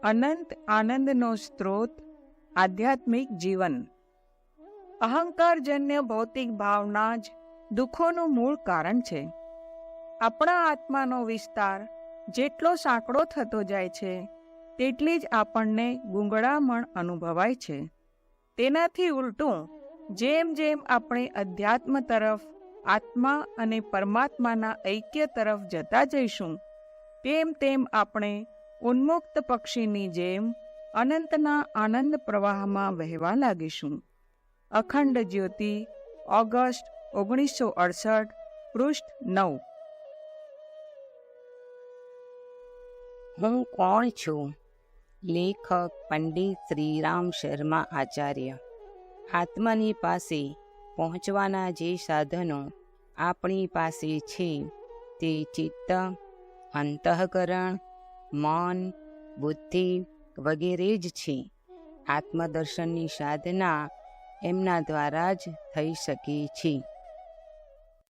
અનંત આનંદનો સ્ત્રોત, આધ્યાત્મિક જીવન. અહંકારજન્ય ભૌતિક ભાવના જ દુઃખોનું મૂળ કારણ છે. આપણા આત્માનો વિસ્તાર જેટલો સાંકડો થતો જાય છે તેટલી જ આપણને ગૂંગળામણ અનુભવાય છે. તેનાથી ઉલટું, જેમ જેમ આપણે અધ્યાત્મ તરફ, આત્મા અને પરમાત્માના ઐક્ય તરફ જતા જઈશું, તેમ તેમ આપણે ઉન્મુક્ત પક્ષીની જેમ અનંતના આનંદ પ્રવાહમાં વહેવા લાગીશું. અખંડ જ્યોતિ, ઓગસ્ટ 1968, પૃષ્ઠ 9. હું કોણ છું? લેખક પંડિત શ્રીરામ શર્મા આચાર્ય. આત્માની પાસે પહોંચવાના જે સાધનો આપણી પાસે છે તે ચિત્ત, અંતઃકરણ, મન, બુદ્ધિ વગેરે જ છે. આત્મદર્શનની સાધના એમના દ્વારા જ થઈ શકે છે.